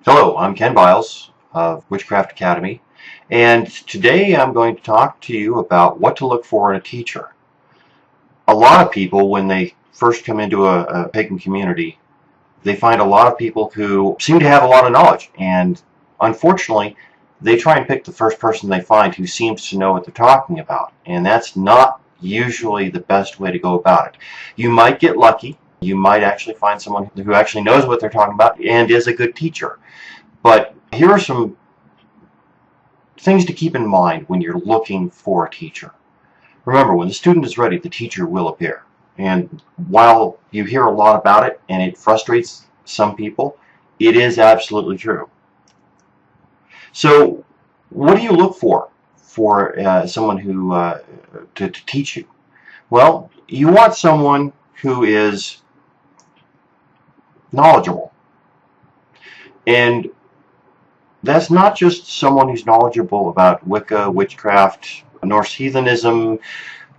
Hello, I'm Ken Biles of Witchcraft Academy, and today I'm going to talk to you about what to look for in a teacher. A lot of people, when they first come into a pagan community, they find a lot of people who seem to have a lot of knowledge, and unfortunately, they try and pick the first person they find who seems to know what they're talking about, and that's not usually the best way to go about it. You might get lucky. You might actually find someone who actually knows what they're talking about and is a good teacher. But here are some things to keep in mind when you're looking for a teacher. Remember, when the student is ready, the teacher will appear. And while you hear a lot about it and it frustrates some people, it is absolutely true. So what do you look for someone who to teach you? Well, you want someone who is knowledgeable. And that's not just someone who's knowledgeable about Wicca, witchcraft, Norse heathenism,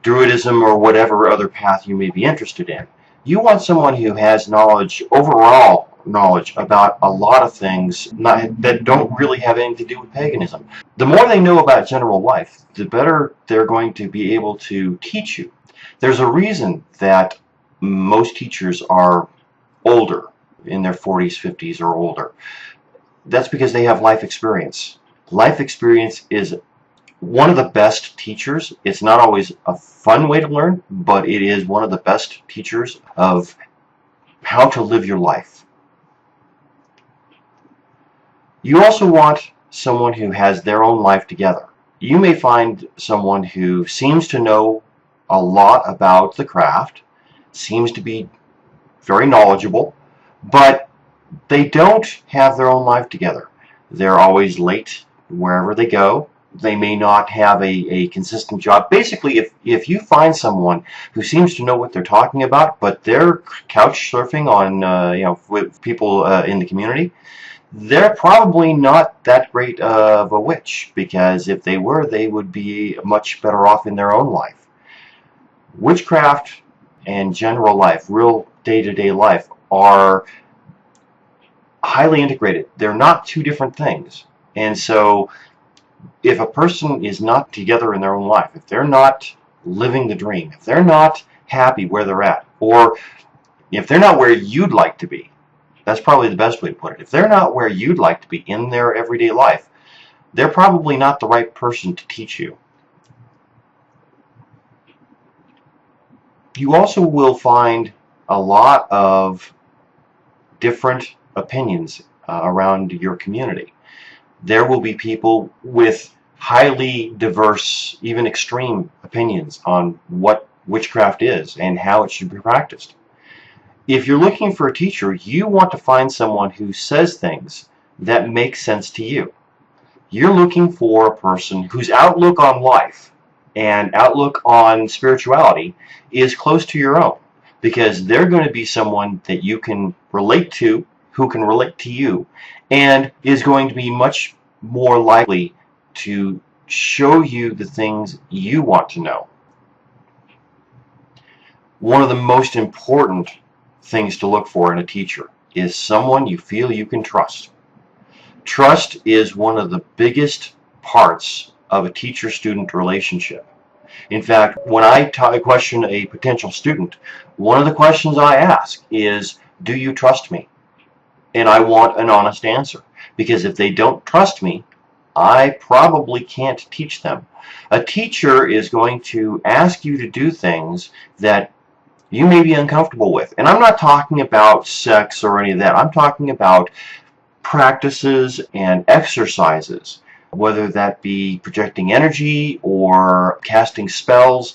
Druidism, or whatever other path you may be interested in. You want someone who has overall knowledge about a lot of things that don't really have anything to do with paganism. The more they know about general life, the better they're going to be able to teach you. There's a reason that most teachers are older, in their 40s, 50s, or older. That's because they have life experience. Life experience is one of the best teachers. It's not always a fun way to learn, but it is one of the best teachers of how to live your life. You also want someone who has their own life together. You may find someone who seems to know a lot about the craft, seems to be very knowledgeable, but they don't have their own life together. They're always late wherever they go. They may not have a consistent job. Basically, if you find someone who seems to know what they're talking about, but they're couch surfing on with people in the community, they're probably not that great of a witch, because if they were, they would be much better off in their own life. Witchcraft and general life, real day-to-day life, are highly integrated. They're not two different things. And so if a person is not together in their own life, if they're not living the dream, if they're not happy where they're at, or if they're not where you'd like to be, that's probably the best way to put it. If they're not where you'd like to be in their everyday life, they're probably not the right person to teach you. You also will find a lot of different opinions around your community. There will be people with highly diverse, even extreme opinions on what witchcraft is and how it should be practiced. If you're looking for a teacher, you want to find someone who says things that make sense to you. You're looking for a person whose outlook on life and outlook on spirituality is close to your own, because they're going to be someone that you can relate to, who can relate to you, and is going to be much more likely to show you the things you want to know. One of the most important things to look for in a teacher is someone you feel you can trust. Trust is one of the biggest parts of a teacher-student relationship. In fact, when I question a potential student, one of the questions I ask is, do you trust me? And I want an honest answer, because if they don't trust me, I probably can't teach them. A teacher is going to ask you to do things that you may be uncomfortable with. And I'm not talking about sex or any of that. I'm talking about practices and exercises, whether that be projecting energy or casting spells.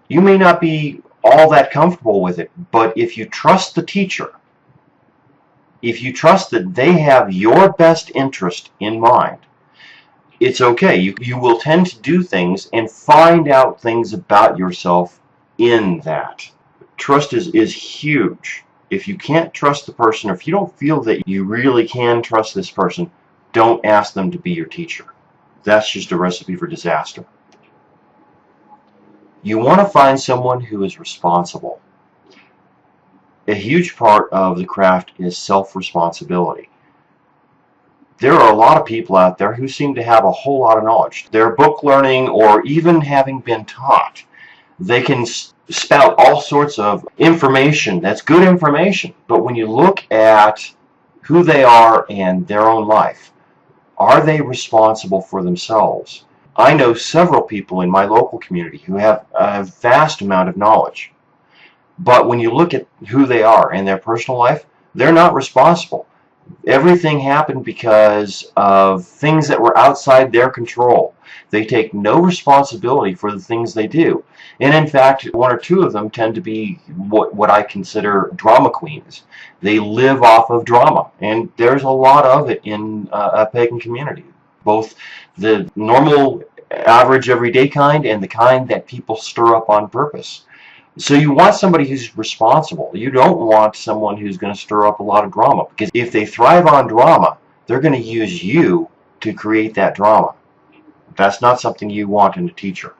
You may not be all that comfortable with it, but if you trust the teacher, if you trust that they have your best interest in mind, it's okay. You will tend to do things and find out things about yourself in that. Trust is huge. If you can't trust the person, or if you don't feel that you really can trust this person, don't ask them to be your teacher. That's just a recipe for disaster. You want to find someone who is responsible. A huge part of the craft is self-responsibility. There are a lot of people out there who seem to have a whole lot of knowledge. They're book learning or even having been taught. They can spout all sorts of information. That's good information. But when you look at who they are and their own life, are they responsible for themselves? I know several people in my local community who have a vast amount of knowledge. But when you look at who they are and their personal life, they're not responsible. Everything happened because of things that were outside their control. They take no responsibility for the things they do. And in fact, one or two of them tend to be what I consider drama queens. They live off of drama, and there's a lot of it in a pagan community. Both the normal, average, everyday kind and the kind that people stir up on purpose. So you want somebody who's responsible. You don't want someone who's going to stir up a lot of drama, because if they thrive on drama, they're going to use you to create that drama. That's not something you want in a teacher.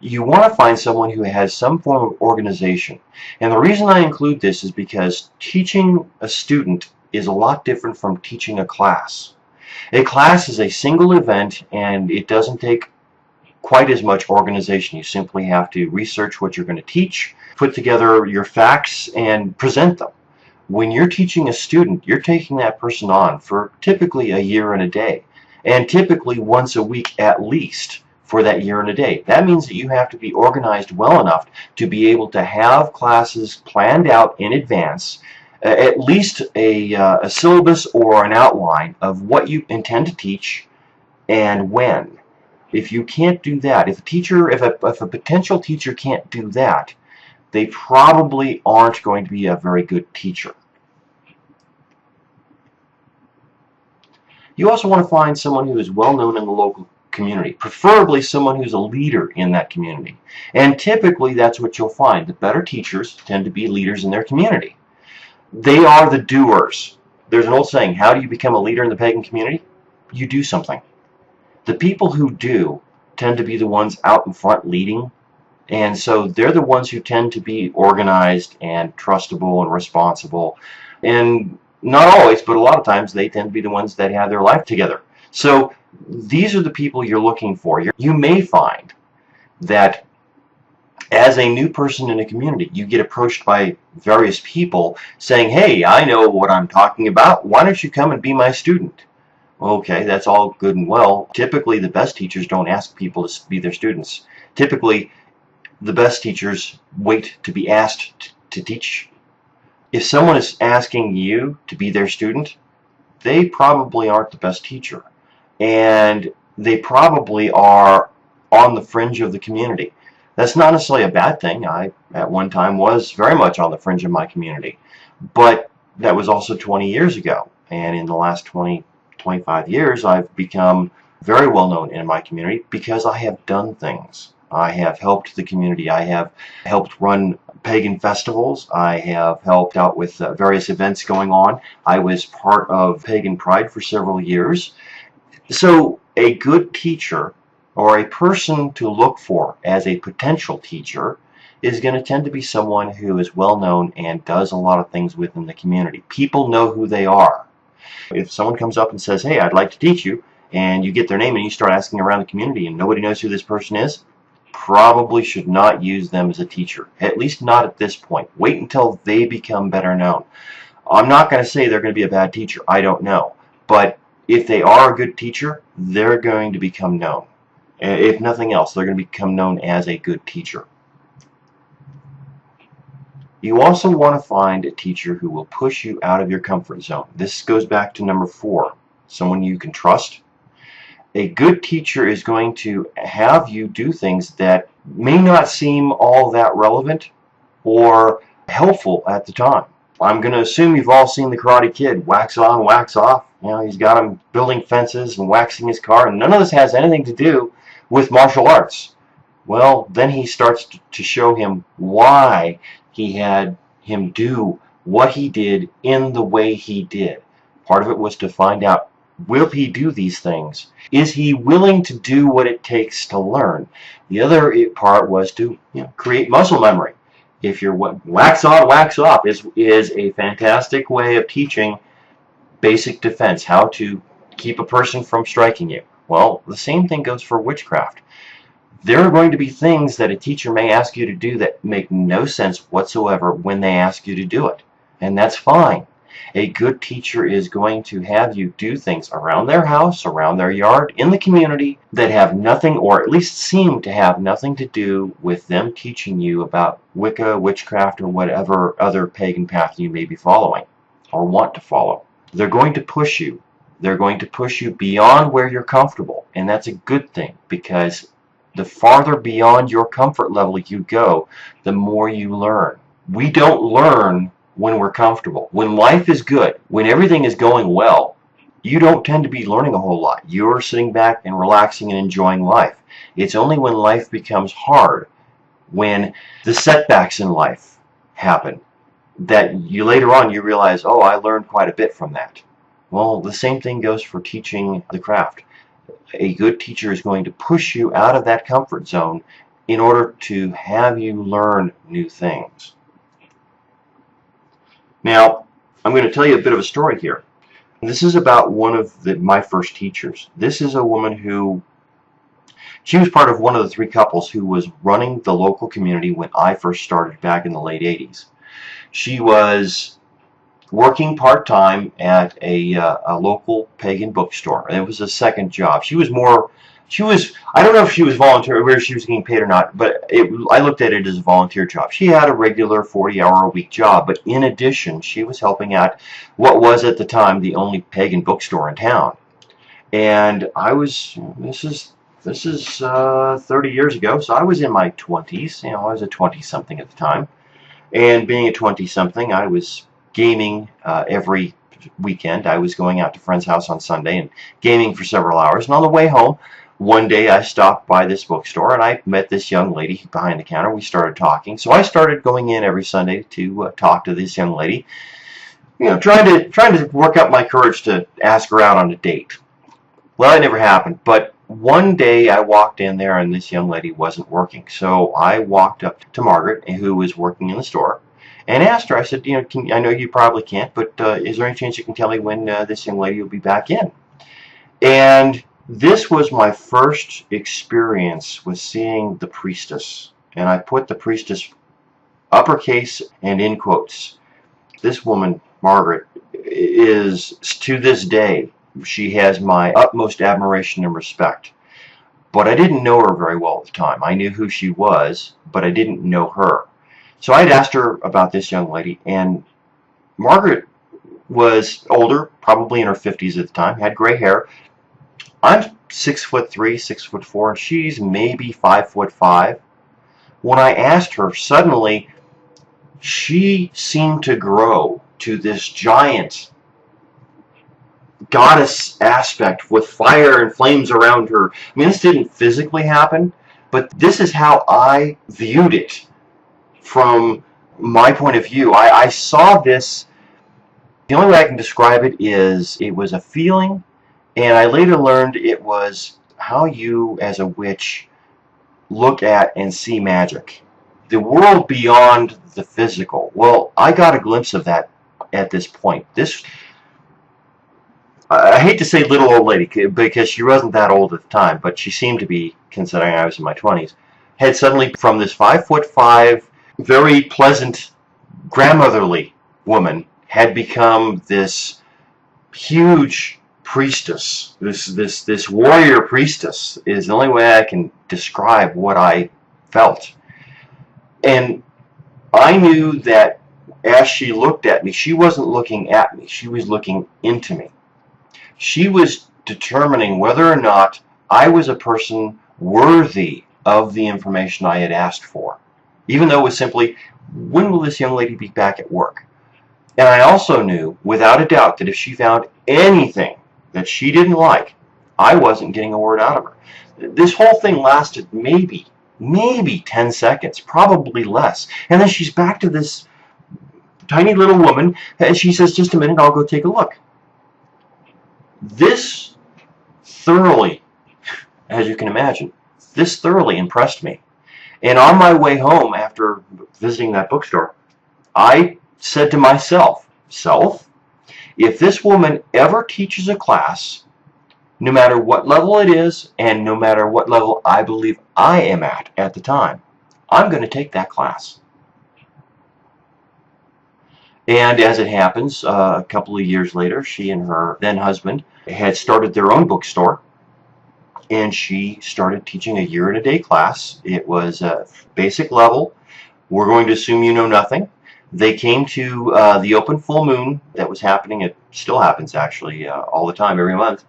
You want to find someone who has some form of organization. And the reason I include this is because teaching a student is a lot different from teaching a class. A class is a single event, and it doesn't take quite as much organization. You simply have to research what you're going to teach, put together your facts, and present them. When you're teaching a student, you're taking that person on for typically a year and a day, and typically once a week at least for that year and a day. That means that you have to be organized well enough to be able to have classes planned out in advance, at least a syllabus or an outline of what you intend to teach and when. If you can't do that, if a potential teacher can't do that, they probably aren't going to be a very good teacher. You also want to find someone who is well known in the local community, preferably someone who's a leader in that community. And typically that's what you'll find. The better teachers tend to be leaders in their community. They are the doers. There's an old saying, how do you become a leader in the pagan community? You do something. The people who do tend to be the ones out in front leading, and so they're the ones who tend to be organized and trustable and responsible. And not always, but a lot of times they tend to be the ones that have their life together. So these are the people you're looking for. You may find that as a new person in a community, you get approached by various people saying, hey, I know what I'm talking about. Why don't you come and be my student? Okay, that's all good and well. Typically, the best teachers don't ask people to be their students. Typically, the best teachers wait to be asked to teach. If someone is asking you to be their student, they probably aren't the best teacher. And they probably are on the fringe of the community. That's not necessarily a bad thing. I, at one time, was very much on the fringe of my community. But that was also 20 years ago. And in the last 25 years, I've become very well known in my community because I have done things. I have helped the community. I have helped run pagan festivals. I have helped out with various events going on. I was part of Pagan Pride for several years. So a good teacher, or a person to look for as a potential teacher, is going to tend to be someone who is well known and does a lot of things within the community. People know who they are. If someone comes up and says, hey, I'd like to teach you, and you get their name and you start asking around the community and nobody knows who this person is, probably should not use them as a teacher. At least not at this point. Wait until they become better known. I'm not going to say they're going to be a bad teacher. I don't know. But if they are a good teacher, they're going to become known. If nothing else, they're going to become known as a good teacher. You also want to find a teacher who will push you out of your comfort zone. This goes back to number 4, someone you can trust. A good teacher is going to have you do things that may not seem all that relevant or helpful at the time. I'm going to assume you've all seen The Karate Kid, wax on, wax off. You know, he's got him building fences and waxing his car, and none of this has anything to do with martial arts. Well, then he starts to show him why he had him do what he did in the way he did. Part of it was to find out, will he do these things? Is he willing to do what it takes to learn? The other part was to create muscle memory. If you're wax on, wax off is a fantastic way of teaching basic defense, how to keep a person from striking you. Well, the same thing goes for witchcraft. There are going to be things that a teacher may ask you to do that make no sense whatsoever when they ask you to do it. And that's fine. A good teacher is going to have you do things around their house, around their yard, in the community that have nothing, or at least seem to have nothing to do with them teaching you about Wicca, witchcraft, or whatever other pagan path you may be following or want to follow. They're going to push you. They're going to push you beyond where you're comfortable. And that's a good thing, because the farther beyond your comfort level you go, the more you learn. We don't learn when we're comfortable. When life is good, when everything is going well, you don't tend to be learning a whole lot. You're sitting back and relaxing and enjoying life. It's only when life becomes hard, when the setbacks in life happen, that you later on you realize, oh, I learned quite a bit from that. Well, the same thing goes for teaching the craft. A good teacher is going to push you out of that comfort zone in order to have you learn new things. Now, I'm going to tell you a bit of a story here. This is about one of my first teachers. This is a woman she was part of one of the 3 couples who was running the local community when I first started back in the late 80s. She was working part-time at a local pagan bookstore. It was a second job. I don't know if she was volunteer, whether she was getting paid or not, but I looked at it as a volunteer job. She had a regular 40-hour-a-week job, but in addition, she was helping out what was at the time the only pagan bookstore in town. And this is 30 years ago, so I was in my 20s. I was a 20-something at the time. And being a 20-something, I was gaming every weekend. I was going out to a friend's house on Sunday and gaming for several hours. And on the way home, one day I stopped by this bookstore and I met this young lady behind the counter. We started talking. So I started going in every Sunday to talk to this young lady, trying to work up my courage to ask her out on a date. Well, it never happened. But one day I walked in there and this young lady wasn't working. So I walked up to Margaret, who was working in the store, and asked her, I said, I know you probably can't, but is there any chance you can tell me when this young lady will be back in? And this was my first experience with seeing the priestess. And I put the priestess uppercase and in quotes. This woman, Margaret, is, to this day, she has my utmost admiration and respect. But I didn't know her very well at the time. I knew who she was, but I didn't know her. So I'd asked her about this young lady, and Margaret was older, probably in her 50s at the time, had gray hair. I'm 6'3", 6'4", and she's maybe 5'5". When I asked her, suddenly she seemed to grow to this giant goddess aspect with fire and flames around her. I mean, this didn't physically happen, but this is how I viewed it from my point of view. I saw this, the only way I can describe it is it was a feeling, and I later learned it was how you as a witch look at and see magic. The world beyond the physical. Well, I got a glimpse of that at this point. I hate to say little old lady because she wasn't that old at the time, but she seemed to be, considering I was in my 20s, had suddenly, from this 5'5", very pleasant, grandmotherly woman, had become this huge priestess. This warrior priestess is the only way I can describe what I felt. And I knew that as she looked at me, she wasn't looking at me, she was looking into me. She was determining whether or not I was a person worthy of the information I had asked for, even though it was simply, when will this young lady be back at work? And I also knew, without a doubt, that if she found anything that she didn't like, I wasn't getting a word out of her. This whole thing lasted maybe 10 seconds, probably less. And then she's back to this tiny little woman, and she says, just a minute, I'll go take a look. This thoroughly, as you can imagine, this thoroughly impressed me. And on my way home after visiting that bookstore, I said to myself, If this woman ever teaches a class, no matter what level it is and no matter what level I believe I am at the time, I'm going to take that class. And as it happens, a couple of years later, she and her then husband had started their own bookstore, and she started teaching a year and a day class. It was a basic level. We're going to assume you know nothing. They came to the open full moon that was happening. It still happens actually all the time, every month,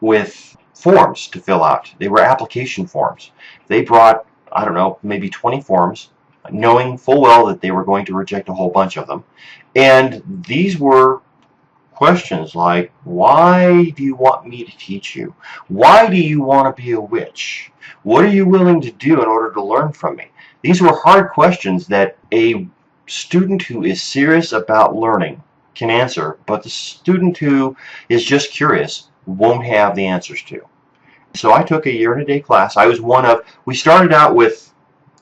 with forms to fill out. They were application forms. They brought, I don't know, maybe 20 forms, knowing full well that they were going to reject a whole bunch of them. And these were questions like, why do you want me to teach you? Why do you want to be a witch? What are you willing to do in order to learn from me? These were hard questions that a student who is serious about learning can answer, but the student who is just curious won't have the answers to. So I took a year and a day class. I was one of, we started out with,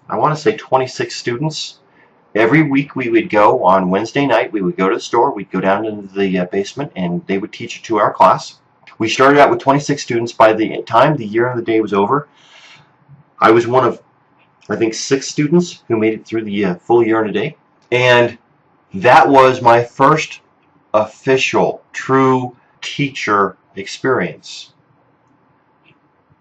I want to say 26 students. Every week we would go on Wednesday night, we would go to the store, we'd go down into the basement, and they would teach a 2-hour class. We started out with 26 students. By the time the year and the day was over, I was one of, I think, 6 students who made it through the full year and a day. And that was my first official, true teacher experience.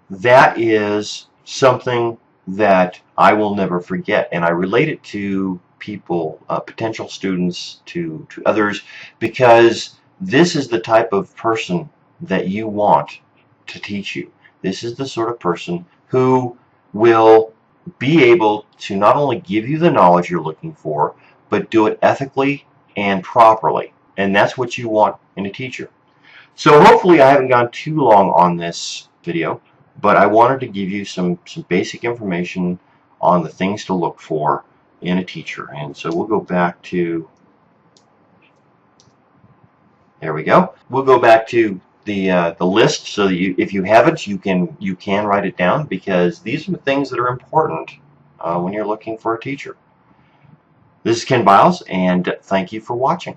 That is something that I will never forget, and I relate it to people, potential students, to others, because this is the type of person that you want to teach you. This is the sort of person who will be able to not only give you the knowledge you're looking for, but do it ethically and properly. And that's what you want in a teacher. So hopefully I haven't gone too long on this video, but I wanted to give you some basic information on the things to look for in a teacher. And so we'll go back to, there we go. We'll go back to the list, so that if you have it, you can write it down, because these are the things that are important when you're looking for a teacher. This is Ken Biles, and thank you for watching.